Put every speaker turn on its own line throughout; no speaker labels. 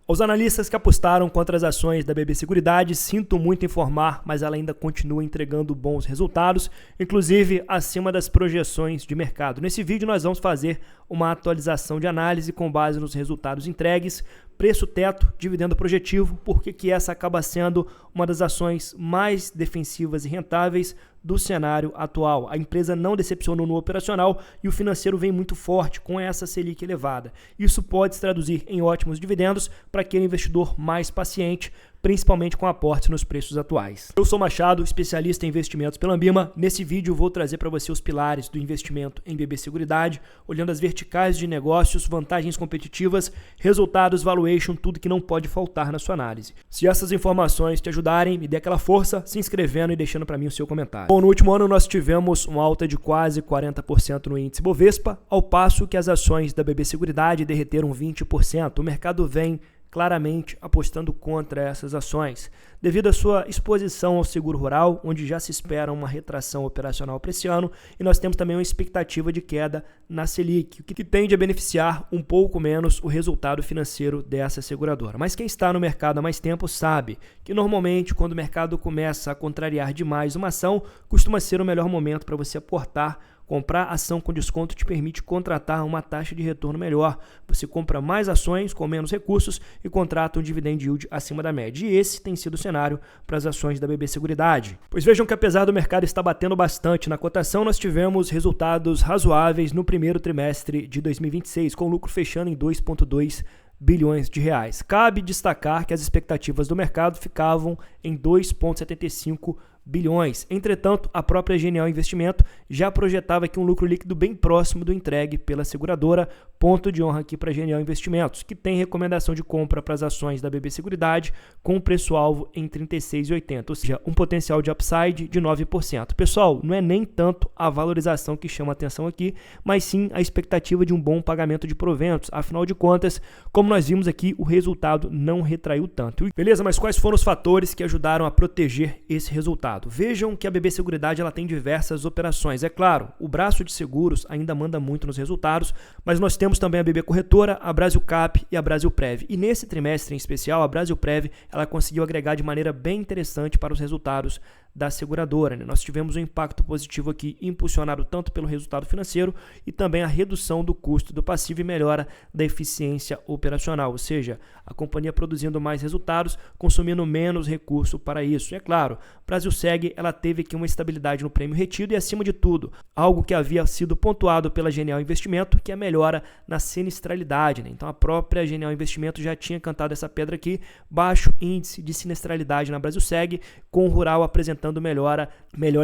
Aos analistas que apostaram contra as ações da BB Seguridade, sinto muito informar, mas ela ainda continua entregando bons resultados, inclusive acima das projeções de mercado. Nesse vídeo nós vamos fazer uma atualização de análise com base nos resultados entregues, preço teto, dividendo projetivo, porque essa acaba sendo uma das ações mais defensivas e rentáveis do cenário atual. A empresa não decepcionou no operacional e o financeiro vem muito forte com essa Selic elevada. Isso pode se traduzir em ótimos dividendos para aquele investidor mais paciente, principalmente com aportes nos preços atuais. Eu sou Machado, especialista em investimentos pela Ambima. Nesse vídeo vou trazer para você os pilares do investimento em BB Seguridade, olhando as verticais de negócios, vantagens competitivas, resultados, valuation, tudo que não pode faltar na sua análise. Se essas informações te ajudarem, me dê aquela força, se inscrevendo e deixando para mim o seu comentário. Bom, no último ano nós tivemos uma alta de quase 40% no índice Bovespa, ao passo que as ações da BB Seguridade derreteram 20%. O mercado vem claramente apostando contra essas ações, devido à sua exposição ao seguro rural, onde já se espera uma retração operacional para esse ano, e nós temos também uma expectativa de queda na Selic, o que tende a beneficiar um pouco menos o resultado financeiro dessa seguradora. Mas quem está no mercado há mais tempo sabe que normalmente quando o mercado começa a contrariar demais uma ação, costuma ser o melhor momento para você aportar. Comprar ação com desconto te permite contratar uma taxa de retorno melhor. Você compra mais ações com menos recursos e contrata um dividend yield acima da média. E esse tem sido o cenário para as ações da BB Seguridade. Pois vejam que apesar do mercado estar batendo bastante na cotação, nós tivemos resultados razoáveis no primeiro trimestre de 2026, com o lucro fechando em 2,2 bilhões de reais. Cabe destacar que as expectativas do mercado ficavam em 2,75 bilhões. Entretanto, a própria Genial Investimento já projetava aqui um lucro líquido bem próximo do entregue pela seguradora. Ponto de honra aqui para a Genial Investimentos, que tem recomendação de compra para as ações da BB Seguridade com preço-alvo em R$ 36,80, ou seja, um potencial de upside de 9%. Pessoal, não é nem tanto a valorização que chama a atenção aqui, mas sim a expectativa de um bom pagamento de proventos. Afinal de contas, como nós vimos aqui, o resultado não retraiu tanto. Beleza, mas quais foram os fatores que ajudaram a proteger esse resultado? Vejam que a BB Seguridade ela tem diversas operações. É claro, o braço de seguros ainda manda muito nos resultados, mas nós temos também a BB Corretora, a Brasilcap e a Brasilprev. E nesse trimestre em especial, a Brasilprev ela conseguiu agregar de maneira bem interessante para os resultados da seguradora. Nós tivemos um impacto positivo aqui, impulsionado tanto pelo resultado financeiro e também a redução do custo do passivo e melhora da eficiência operacional, ou seja, a companhia produzindo mais resultados, consumindo menos recurso para isso. E é claro, Brasilseg ela teve aqui uma estabilidade no prêmio retido e, acima de tudo, algo que havia sido pontuado pela Genial Investimento, que é a melhora na sinistralidade. Então a própria Genial Investimento já tinha cantado essa pedra aqui, baixo índice de sinistralidade na Brasilseg, com o rural apresentando melhora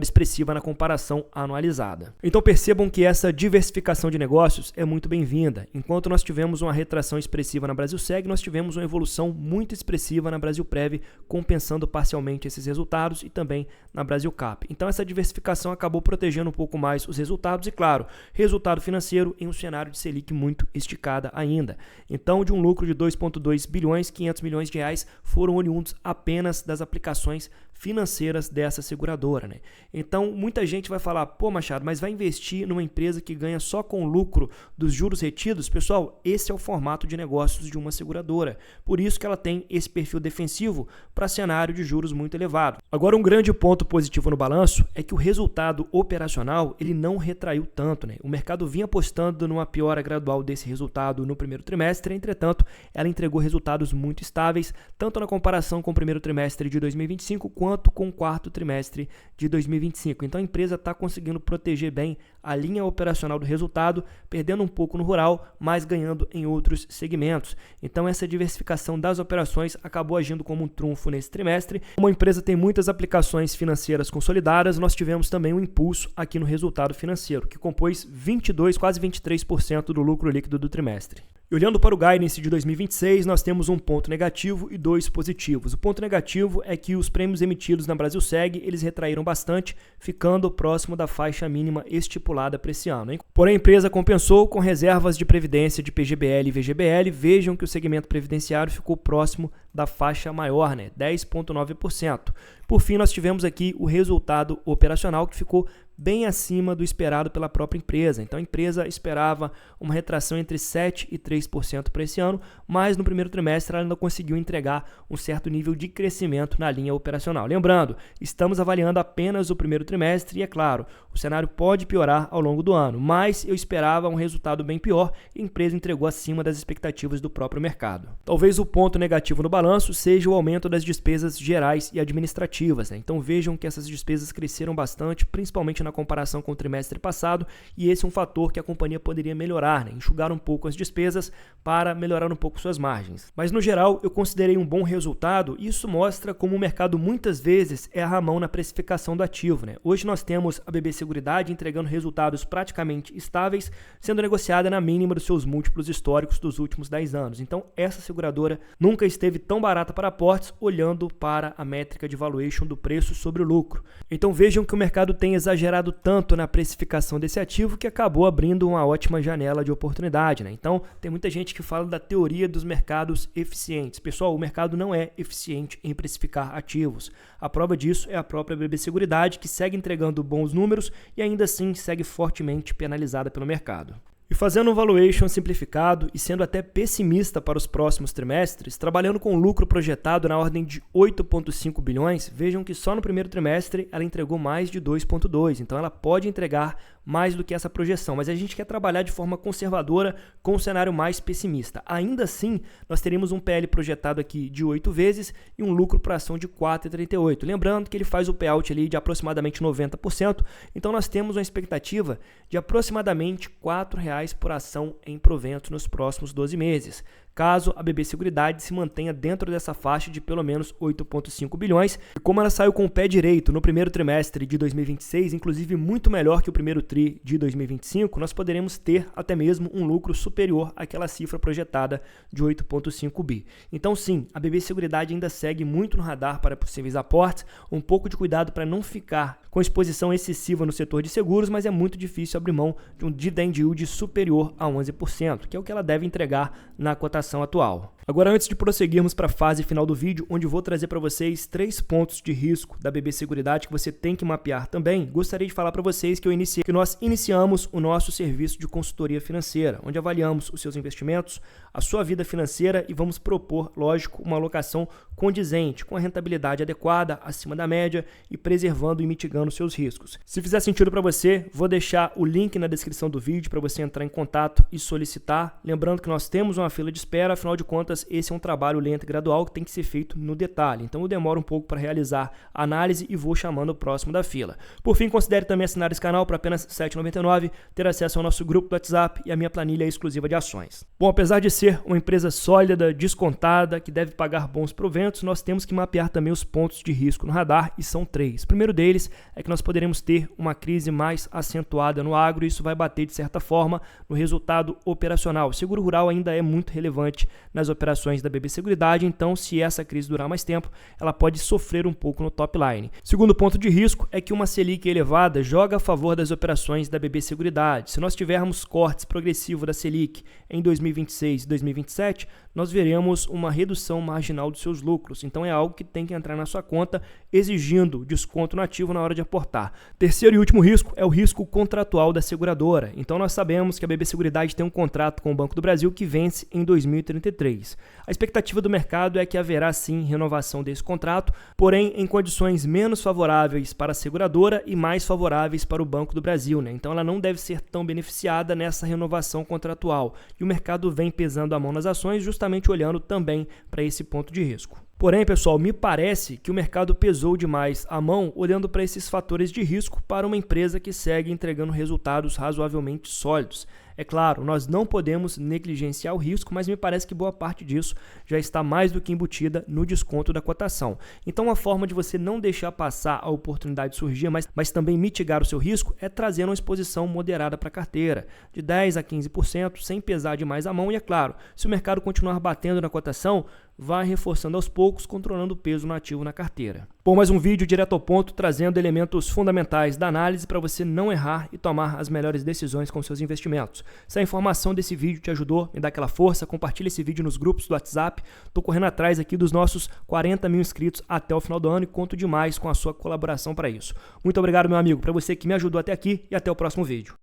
expressiva na comparação anualizada. Então percebam que essa diversificação de negócios é muito bem-vinda. Enquanto nós tivemos uma retração expressiva na Brasilseg, nós tivemos uma evolução muito expressiva na Brasilprev, compensando parcialmente esses resultados, e também na Brasilcap. Então essa diversificação acabou protegendo um pouco mais os resultados e, claro, resultado financeiro em um cenário de Selic muito esticada ainda. Então, de um lucro de 2,2 bilhões, 500 milhões de reais foram oriundos apenas das aplicações financeiras dessa seguradora, né? Então, muita gente vai falar, pô, Machado, mas vai investir numa empresa que ganha só com o lucro dos juros retidos? Pessoal, esse é o formato de negócios de uma seguradora. Por isso que ela tem esse perfil defensivo para cenário de juros muito elevado. Agora, um grande ponto positivo no balanço é que o resultado operacional ele não retraiu tanto, né? O mercado vinha apostando numa piora gradual desse resultado no primeiro trimestre, entretanto, ela entregou resultados muito estáveis, tanto na comparação com o primeiro trimestre de 2025, quanto com o quarto trimestre de 2025. Então a empresa está conseguindo proteger bem a linha operacional do resultado, perdendo um pouco no rural, mas ganhando em outros segmentos. Então essa diversificação das operações acabou agindo como um trunfo nesse trimestre. Como a empresa tem muitas aplicações financeiras consolidadas, nós tivemos também um impulso aqui no resultado financeiro, que compôs 22, quase 23% do lucro líquido do trimestre. E olhando para o guidance de 2026, nós temos um ponto negativo e dois positivos. O ponto negativo é que os prêmios emitidos na Brasilseg, eles retraíram bastante, ficando próximo da faixa mínima estipulada para esse ano, hein? Porém, a empresa compensou com reservas de previdência de PGBL e VGBL. Vejam que o segmento previdenciário ficou próximo da faixa maior, né? 10,9%. Por fim, nós tivemos aqui o resultado operacional, que ficou bem acima do esperado pela própria empresa. Então a empresa esperava uma retração entre 7% e 3% para esse ano, mas no primeiro trimestre ela ainda conseguiu entregar um certo nível de crescimento na linha operacional. Lembrando, estamos avaliando apenas o primeiro trimestre e, é claro, o cenário pode piorar ao longo do ano, mas eu esperava um resultado bem pior e a empresa entregou acima das expectativas do próprio mercado. Talvez o ponto negativo no balanço seja o aumento das despesas gerais e administrativas. Então vejam que essas despesas cresceram bastante, principalmente na comparação com o trimestre passado, e esse é um fator que a companhia poderia melhorar, enxugar um pouco as despesas para melhorar um pouco suas margens. Mas no geral eu considerei um bom resultado e isso mostra como o mercado muitas vezes erra a mão na precificação do ativo. Hoje nós temos a BB Seguridade entregando resultados praticamente estáveis, sendo negociada na mínima dos seus múltiplos históricos dos últimos 10 anos. Então essa seguradora nunca esteve tão barata para aportes, olhando para a métrica de valuation do preço sobre o lucro. Então vejam que o mercado tem exagerado tanto na precificação desse ativo que acabou abrindo uma ótima janela de oportunidade. Então tem muita gente que fala da teoria dos mercados eficientes. Pessoal, o mercado não é eficiente em precificar ativos. A prova disso é a própria BB Seguridade, que segue entregando bons números e ainda assim segue fortemente penalizada pelo mercado. E fazendo um valuation simplificado e sendo até pessimista para os próximos trimestres, trabalhando com um lucro projetado na ordem de 8,5 bilhões, vejam que só no primeiro trimestre ela entregou mais de 2,2, então ela pode entregar mais do que essa projeção, mas a gente quer trabalhar de forma conservadora com um cenário mais pessimista. Ainda assim, nós teríamos um PL projetado aqui de 8 vezes e um lucro por ação de 4,38. Lembrando que ele faz o payout ali de aproximadamente 90%, então nós temos uma expectativa de aproximadamente R$ 4,00 por ação em proventos nos próximos 12 meses. Caso a BB Seguridade se mantenha dentro dessa faixa de pelo menos 8,5 bilhões. E como ela saiu com o pé direito no primeiro trimestre de 2026, inclusive muito melhor que o primeiro tri de 2025, nós poderemos ter até mesmo um lucro superior àquela cifra projetada de 8,5 bi. Então sim, a BB Seguridade ainda segue muito no radar para possíveis aportes, um pouco de cuidado para não ficar com exposição excessiva no setor de seguros, mas é muito difícil abrir mão de um dividend yield superior a 11%, que é o que ela deve entregar na cotação atual. Agora, antes de prosseguirmos para a fase final do vídeo, onde vou trazer para vocês 3 pontos de risco da BB Seguridade que você tem que mapear também, gostaria de falar para vocês que nós iniciamos o nosso serviço de consultoria financeira, onde avaliamos os seus investimentos, a sua vida financeira e vamos propor, lógico, uma alocação condizente, com a rentabilidade adequada, acima da média e preservando e mitigando seus riscos. Se fizer sentido para você, vou deixar o link na descrição do vídeo para você entrar em contato e solicitar. Lembrando que nós temos uma fila de espera, afinal de contas, esse é um trabalho lento e gradual que tem que ser feito no detalhe. Então eu demoro um pouco para realizar a análise e vou chamando o próximo da fila. Por fim, considere também assinar esse canal por apenas R$ 7,99, ter acesso ao nosso grupo do WhatsApp e a minha planilha exclusiva de ações. Bom, apesar de ser uma empresa sólida, descontada, que deve pagar bons proventos, nós temos que mapear também os pontos de risco no radar e são 3. O primeiro deles é que nós poderemos ter uma crise mais acentuada no agro e isso vai bater de certa forma no resultado operacional. O seguro rural ainda é muito relevante nas operações da BB Seguridade, então se essa crise durar mais tempo, ela pode sofrer um pouco no top line. Segundo ponto de risco é que uma Selic elevada joga a favor das operações da BB Seguridade. Se nós tivermos cortes progressivos da Selic em 2026 e 2027, nós veremos uma redução marginal dos seus lucros. Então é algo que tem que entrar na sua conta, exigindo desconto no ativo na hora de aportar. Terceiro e último risco é o risco contratual da seguradora. Então nós sabemos que a BB Seguridade tem um contrato com o Banco do Brasil que vence em 2033. A expectativa do mercado é que haverá sim renovação desse contrato, porém em condições menos favoráveis para a seguradora e mais favoráveis para o Banco do Brasil. Então ela não deve ser tão beneficiada nessa renovação contratual. E o mercado vem pesando a mão nas ações justamente olhando também para esse ponto de risco. Porém, pessoal, me parece que o mercado pesou demais a mão olhando para esses fatores de risco para uma empresa que segue entregando resultados razoavelmente sólidos. É claro, nós não podemos negligenciar o risco, mas me parece que boa parte disso já está mais do que embutida no desconto da cotação. Então, uma forma de você não deixar passar a oportunidade de surgir, mas também mitigar o seu risco, é trazer uma exposição moderada para a carteira, de 10% a 15%, sem pesar demais a mão. E é claro, se o mercado continuar batendo na cotação, vai reforçando aos poucos, controlando o peso no ativo na carteira. Bom, mais um vídeo direto ao ponto, trazendo elementos fundamentais da análise para você não errar e tomar as melhores decisões com seus investimentos. Se a informação desse vídeo te ajudou, me dá aquela força, compartilha esse vídeo nos grupos do WhatsApp. Estou correndo atrás aqui dos nossos 40 mil inscritos até o final do ano e conto demais com a sua colaboração para isso. Muito obrigado, meu amigo, para você que me ajudou até aqui e até o próximo vídeo.